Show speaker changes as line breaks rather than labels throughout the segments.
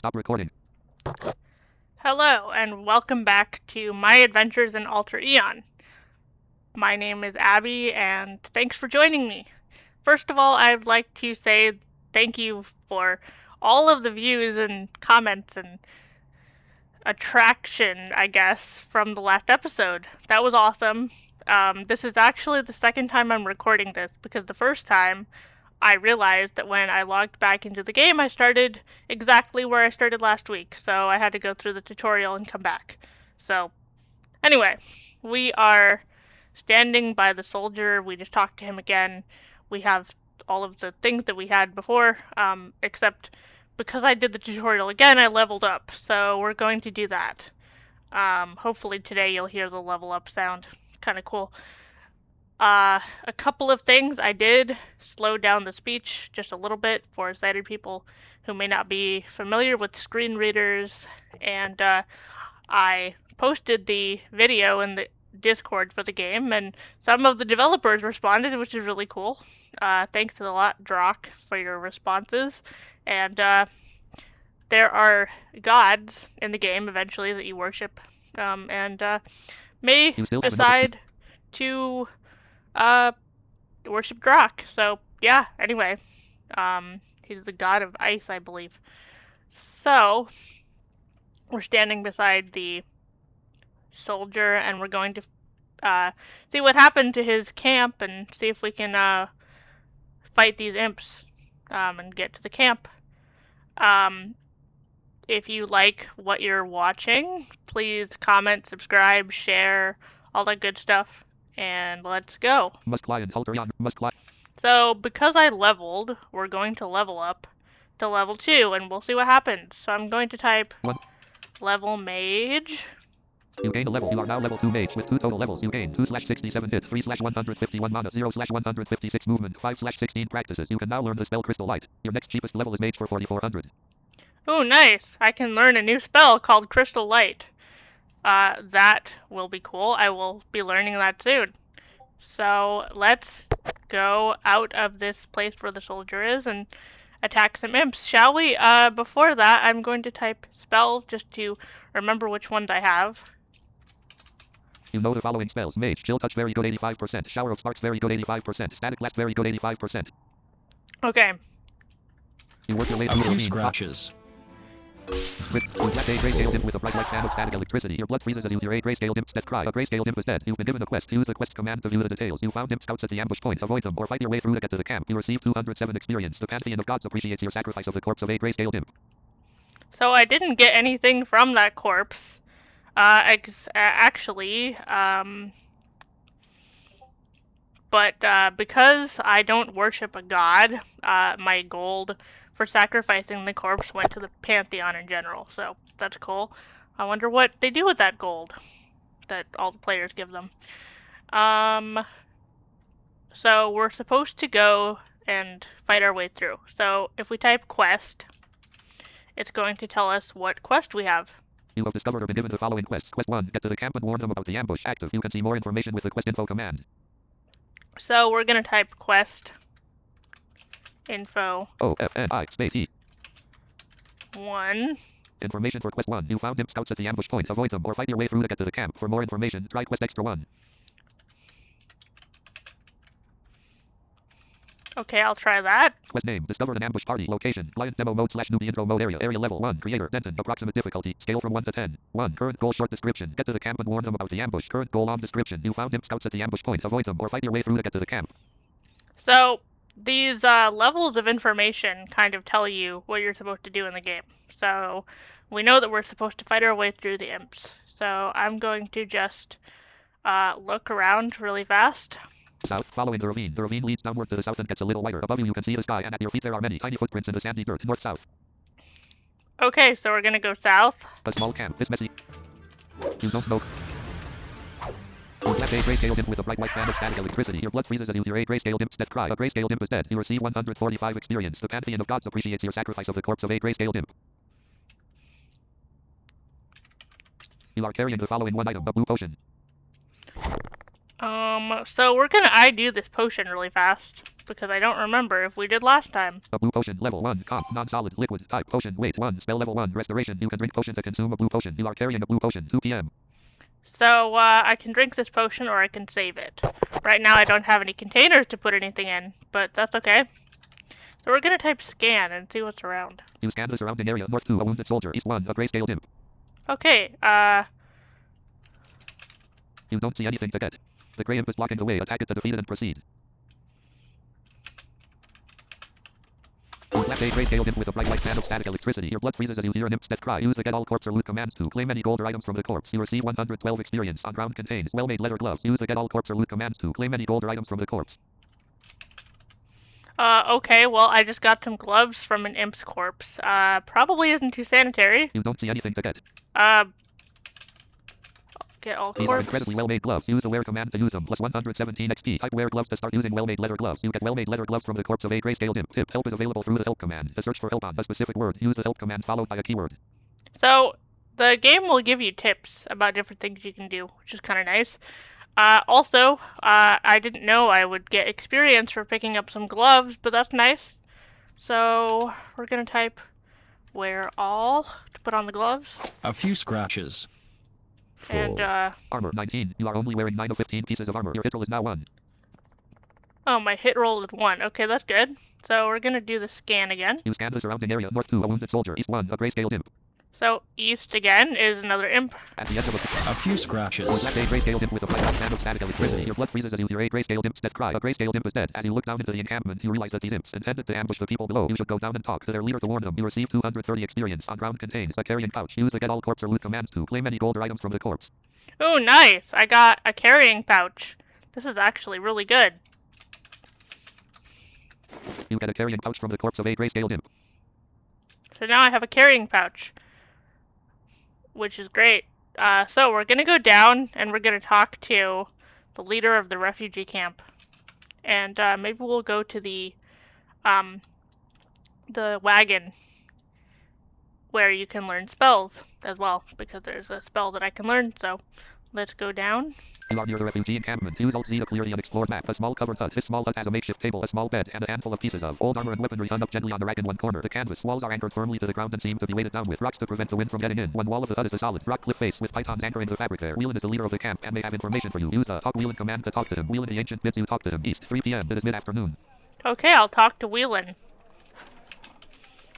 Stop recording.
Hello, and welcome back to my adventures in Alter Aeon. My name is Abby, and thanks for joining me. First of all, I'd like to say thank you for all of the views and comments and attraction, I guess, from the last episode. That was awesome. This is actually the second time I'm recording this, because the first time I realized that when I logged back into the game, I started exactly where I started last week, so I had to go through the tutorial and come back. So, anyway, we are standing by the soldier. We just talked to him again. We have all of the things that we had before, except because I did the tutorial again, I leveled up, so we're going to do that. Hopefully today you'll hear the level up sound. Kind of cool. A couple of things I did slow down the speech just a little bit for sighted people who may not be familiar with screen readers, and I posted the video in the Discord for the game, and some of the developers responded, which is really cool. Thanks a lot, Drock, for your responses. And there are gods in the game eventually that you worship, and may decide to worship Drock. So yeah, anyway, he's the god of ice, I believe. So we're standing beside the soldier, and we're going to see what happened to his camp and see if we can fight these imps and get to the camp. If you like what you're watching, please comment, subscribe, share, all that good stuff, and let's go.
Must client Alter Aeon. Must client.
So because I leveled, we're going to level up to level 2, and we'll see what happens. So I'm going to type
1.
level mage.
You gain a level. You are now level 2 mage with 2 total levels. You gain 2/67 hit, 3/151 mana, 0/156 movement, 5/16 practices. You can now learn the spell Crystal Light. Your next cheapest level is mage for 4,400.
Ooh, nice. I can learn a new spell called Crystal Light. That will be cool. I will be learning that soon. So let's go out of this place where the soldier is and attack some imps, shall we? Before that, I'm going to type spells just to remember which ones I have.
You know the following spells: Mage, Chill Touch, very good 85%. Shower of Sparks, very good 85%. Static Blast, very good 85%.
Okay.
You work your way
A
through
few
the
scratches.
With left a grayscale imp with a bright white fan of static electricity. Your blood freezes as you hear a grayscale imp's death cry. A grayscale imp is dead. You've been given a quest. Use the quest command to view the details. You found imp scouts at the ambush point. Avoid them or fight your way through to get to the camp. You receive 207 experience. The Pantheon of Gods appreciates your sacrifice of the corpse of a grayscale imp.
So I didn't get anything from that corpse. Actually, but because I don't worship a god, my gold for sacrificing the corpse went to the Pantheon in general, so that's cool. I wonder what they do with that gold that all the players give them. So we're supposed to go and fight our way through. So if we type quest, it's going to tell us what quest we have.
You have discovered or been given the following quests. Quest 1, get to the camp and warn them about the ambush. Active. You can see more information with the quest info command.
So we're going to type quest info
O-F-N-I space E
1.
Information for quest 1. You found imp scouts at the ambush point. Avoid them or fight your way through to get to the camp. For more information, try quest extra 1.
Okay, I'll try that.
Quest name. Discovered an ambush party. Location. Client demo mode / newbie intro mode area. Area level 1. Creator. Denton. Approximate difficulty. Scale from 1 to 10. 1. Current goal short description. Get to the camp and warn them about the ambush. Current goal long description. You found imp scouts at the ambush point. Avoid them or fight your way through to get to the camp.
So these levels of information kind of tell you what you're supposed to do in the game. So we know that we're supposed to fight our way through the imps. So I'm going to just look around really fast.
South, following the ravine. The ravine leads downward to the south and gets a little wider. Above you, you can see the sky, and at your feet there are many tiny footprints in the sandy dirt. North-south.
Okay, so we're gonna go south.
A small camp. This messy. You don't know. You left a grayscale imp with a bright white fan of static electricity. Your blood freezes as you hear a grayscale imp's death cry. A grayscale imp is dead. You receive 145 experience. The Pantheon of Gods appreciates your sacrifice of the corpse of a grayscale imp. You are carrying the following one item: a blue potion.
So we're gonna I do this potion really fast. because I don't remember if we did last time.
A blue potion, level 1, comp, non-solid, liquid, type, potion, weight 1, spell level 1, restoration. You can drink potion to consume a blue potion. You are carrying a blue potion, 2 p.m.
So I can drink this potion or I can save it. Right now I don't have any containers to put anything in, but that's okay. So we're going to type scan and see what's around.
You scan the surrounding area. North 2, a wounded soldier. East 1, a grayscale imp.
Okay,
You don't see anything to get. The gray imp is blocking the way. Attack it to defeat it and proceed. You select a grayscale imp with a bright white fan of static electricity. Your blood freezes as you hear an imp's death cry. Use the get all corpse or loot commands to claim any gold or items from the corpse. You receive 112 experience. On ground contains well-made leather gloves. Use the get all corpse or loot commands to claim any gold or items from the corpse.
okay, well, I just got some gloves from an imp's corpse. Probably isn't too sanitary.
You don't see anything to get.
Get all
These are
corpse.
incredibly well-made gloves. Use the wear command to use them. Plus 117 XP. Type wear gloves to start using well-made leather gloves. You get well-made leather gloves from the corpse of a grayscale imp. Tip: help is available through the help command. To search for help on a specific word, use the help command followed by a keyword.
So, the game will give you tips about different things you can do, which is kind of nice. Also, I didn't know I would get experience for picking up some gloves, but that's nice. So, we're going to type wear all to put on the gloves.
A few scratches. Full.
And,
Armor 19. You are only wearing 9 of 15 pieces of armor. Your hit roll is now 1.
oh, my hit roll is 1. Okay, that's good. So, we're going to do the scan again.
You scan the surrounding area. North 2, a wounded soldier. East 1, a grayscale imp.
So, east again is another imp.
At the edge of
A few scratches.
You select a grayscale imp with a bright white fan of static electricity. Your blood freezes as you hear a grayscale imp's death cry. A grayscale imp is dead. As you look down into the encampment, you realize that these imps intended to ambush the people below. You should go down and talk to their leader to warn them. You receive 230 experience. On ground contains a carrying pouch. Use the get all corpse or loot commands to claim any gold or items from the corpse.
Oh, nice! I got a carrying pouch. This is actually really good.
You get a carrying pouch from the corpse of a grayscale imp.
So now I have a carrying pouch, which is great. So we're going to go down and we're going to talk to the leader of the refugee camp. And maybe we'll go to the wagon where you can learn spells as well, because there's a spell that I can learn. So let's go down.
You are near the refugee encampment. Use Alt Z to clear the unexplored map. A small covered hut. This small hut has a makeshift table, a small bed, and a handful of pieces of old armor and weaponry hung up gently on the rack in one corner. The canvas walls are anchored firmly to the ground and seem to be weighted down with rocks to prevent the wind from getting in. One wall of the hut is a solid rock cliff face with pythons anchoring the fabric there. Whelan is the leader of the camp and may have information for you. Use the talk Whelan command to talk to him. Whelan the ancient bids you talk to him. East 3 p.m. It is mid-afternoon.
Okay, I'll talk to Whelan.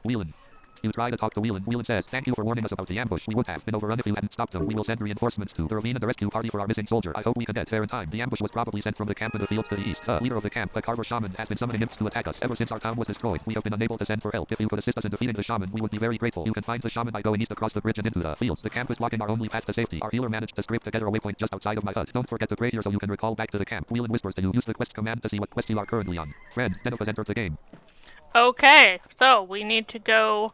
Whelan. You try to talk to Whelan. Whelan says, thank you for warning us about the ambush. We would have been overrun if you hadn't stopped them. We will send reinforcements to the ravine and the rescue party for our missing soldier. I hope we can get there in time. The ambush was probably sent from the camp in the fields to the east. The leader of the camp, the Carver shaman, has been summoning imps to attack us. Ever since our town was destroyed, we have been unable to send for help. If you could assist us in defeating the shaman, we would be very grateful. You can find the shaman by going east across the bridge and into the fields. The camp is blocking our only path to safety. Our healer managed to scrape together a waypoint just outside of my hut. Don't forget to pray here so you can recall back to the camp. Whelan whispers to you. Use the quest command to see what quest you are currently on. Friend, Denov has entered the game.
Okay, so we need to go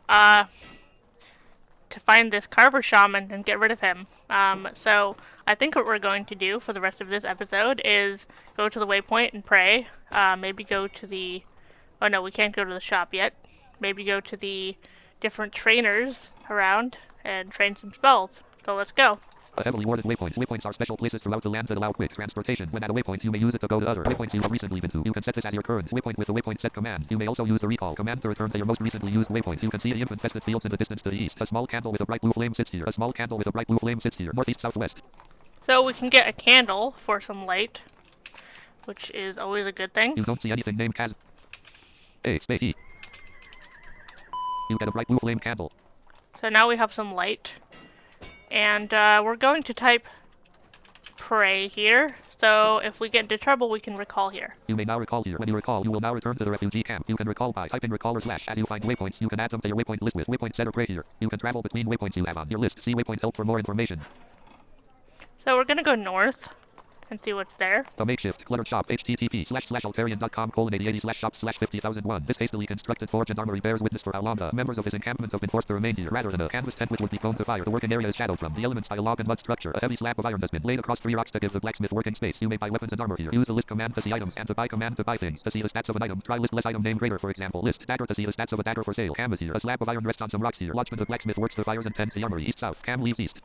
to find this Carver shaman and get rid of him. So I think what we're going to do for the rest of this episode is go to the waypoint and pray. Maybe go to the... oh no, we can't go to the shop yet. Maybe go to the different trainers around and train some spells. So let's go.
A heavily warded waypoint. Waypoints are special places throughout the land that allow quick transportation. When at a waypoint, you may use it to go to other waypoints you have recently been to. You can set this as your current waypoint with the waypoint set command. You may also use the recall command to return to your most recently used waypoint. You can see the imp-infested fields in the distance to the east. A small candle with a bright blue flame sits here. A small candle with a bright blue flame sits here. Northeast, southwest.
So we can get a candle for some light, which is always a good thing.
You don't see anything named Kaz. A space E. You get a bright blue flame candle.
So now we have some light. And we're going to type pray here. So if we get into trouble, we can recall here.
You may now recall here. When you recall, you will now return to the refugee camp. You can recall by typing recall or slash. As you find waypoints, you can add them to your waypoint list with waypoint set or pray here. You can travel between waypoints you have on your list. See waypoint help for more information.
So we're going to go north and see what's there.
The makeshift cluttered shop. http://altareon.com:80/shop/50001. This hastily constructed forge and armory bears witness for how long the members of his encampment have been forced to remain here, rather than a canvas tent which would be prone to fire. The working area is shadowed from the elements by a log and mud structure. A heavy slab of iron has been laid across 3 rocks to give the blacksmith working space. You may buy weapons and armor here. Use the list command to see items and to buy command to buy things. To see the stats of an item, try list less item name greater, for example. List dagger to see the stats of a dagger for sale. Cam is here. A slab of iron rests on some rocks here. Watchman the blacksmith works the fires and tends the armory. East south. Cam leaves east.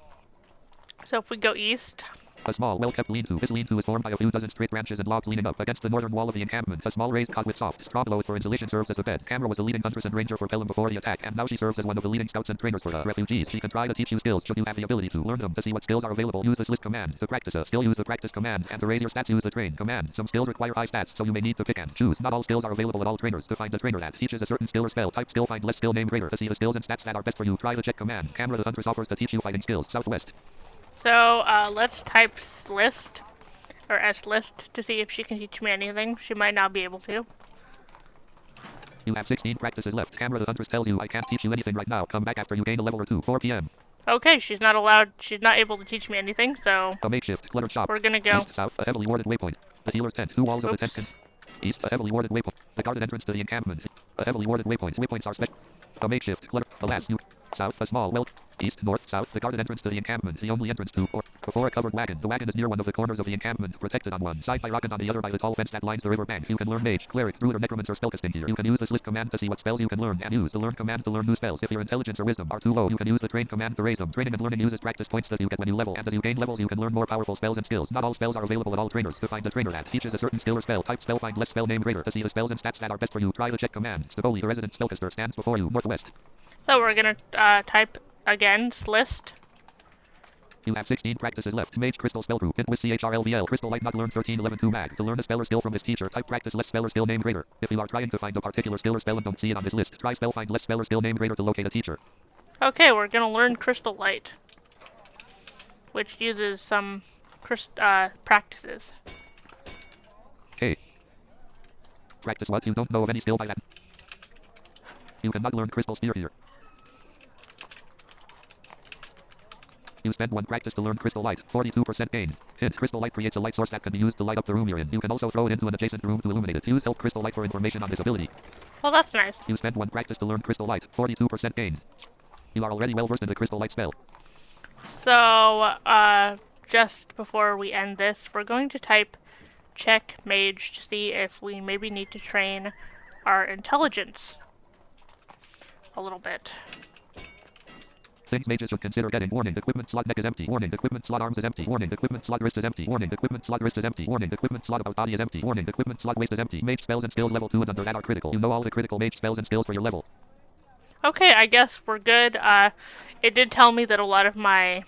So if we go east,
A small, well-kept lean-to. This lean-to is formed by a few dozen straight branches and logs leaning up against the northern wall of the encampment. A small raised cot with soft, strong load for insulation serves as a bed. Camera was the leading huntress and ranger for Pelham before the attack, and now she serves as one of the leading scouts and trainers for the refugees. She can try to teach you skills should you have the ability to learn them. To see what skills are available, use the list command. To practice a skill, use the practice command. And to raise your stats, use the train command. Some skills require high stats, so you may need to pick and choose. Not all skills are available at all trainers. To find the trainer that teaches a certain skill or spell type skill, find less skill name greater. To see the skills and stats that are best for you, try the check command. Camera the huntress offers to teach you fighting skills. Southwest.
So, let's type list, or list, to see if she can teach me anything. She might not be able to.
You have 16 practices left. Camera the huntress tells you, I can't teach you anything right now. Come back after you gain a level or two. 4 p.m.
Okay, she's not able to teach me anything, so
A makeshift cluttered shop.
we're gonna go.
East, south, a heavily warded waypoint. The healer's tent. 2 walls of the tent can... East, a heavily warded waypoint. The guarded entrance to the encampment. A heavily warded waypoint. Waypoints are a makeshift clutter. Alas, you... South, a small, east, north, south, the guarded entrance to the encampment. The only entrance to, or before a covered wagon. The wagon is near one of the corners of the encampment, protected on one side by rock and on the other by the tall fence that lines the river bank. You can learn mage, cleric, druid, or necromancer spellcasting here. You can use this list command to see what spells you can learn, and use the learn command to learn new spells. If your intelligence or wisdom are too low, you can use the train command to raise them. Training and learning uses practice points that you get when you level, and as you gain levels, you can learn more powerful spells and skills. Not all spells are available at all trainers. To find the trainer that teaches a certain skill or spell type spell, find less spell name greater. To see the spells and stats that are best for you, try the check command. Staboli, the resident spellcaster, stands before you, northwest.
So we're gonna type again list.
You have 16 practices left. Mage Crystal Spell Group. Hint with CHRLVL. Crystal Light not learned 1311 mag. To learn a spell or skill from this teacher, type practice less spell or skill name greater. If you are trying to find a particular skill or spell and don't see it on this list, try spell find less spell or skill name greater to locate a teacher.
Okay, we're gonna learn Crystal Light, which uses some practices.
Okay. Practice what? You don't know of any skill by that. You cannot learn Crystal Spear here. You spend 1 practice to learn Crystal Light. 42% gain. Hint. Crystal Light creates a light source that can be used to light up the room you're in. You can also throw it into an adjacent room to illuminate it. Use Help Crystal Light for information on this ability.
Well, that's nice.
You spend 1 practice to learn Crystal Light. 42% gain. You are already well versed in the Crystal Light spell.
So, just before we end this, we're going to type check mage to see if we maybe need to train our intelligence a little bit.
Things mages should consider getting. Warning, equipment slot neck is empty. Warning, equipment slot arms is empty. Warning, equipment slot wrist is empty. Warning, equipment slot wrist is empty. Warning, equipment slot about body is empty. Warning, equipment slot waist is empty. Mage spells and skills level 2 and under that are critical. You know all the critical mage spells and skills for your level.
Okay, I guess we're good. It did tell me that a lot of my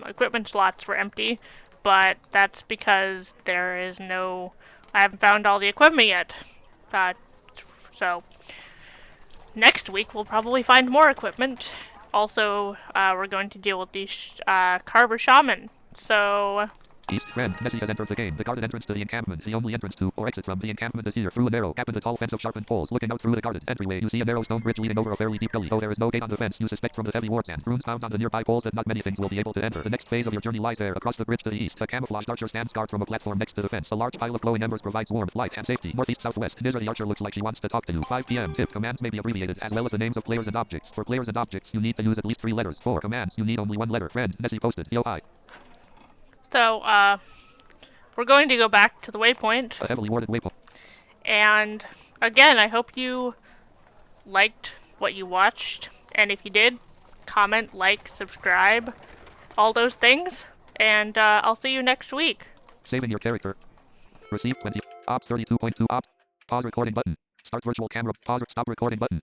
equipment slots were empty, but that's because I haven't found all the equipment yet. So, next week we'll probably find more equipment. Also, we're going to deal with the Carver Shaman. So,
East, friend, Nessie has entered the game. The guarded entrance to the encampment. The only entrance to, or exit from, the encampment is here. Through a narrow gap in the tall fence of sharpened poles. Looking out through the guarded entryway, you see a narrow stone bridge leading over a fairly deep gully. Though there is no gate on the fence, you suspect from the heavy wards and runes found on the nearby poles that not many things will be able to enter. The next phase of your journey lies there, across the bridge to the east. A camouflaged archer stands guard from a platform next to the fence. A large pile of glowing embers provides warmth, light, and safety. Northeast, southwest. Near the archer looks like she wants to talk to you. 5 p.m. Tip commands may be abbreviated, as well as the names of players and objects. For players and objects, you need to use at least 3 letters. For commands, you need only 1 letter. Friend, Nessie posted. Yo, hi.
So, we're going to go back to the waypoint.
A heavily warded waypoint.
And again, I hope you liked what you watched. And if you did, comment, like, subscribe, all those things. And I'll see you next week.
Saving your character. Receive 20. Ops 32.2. Opt. Pause recording button. Start virtual camera. Pause. Stop recording button.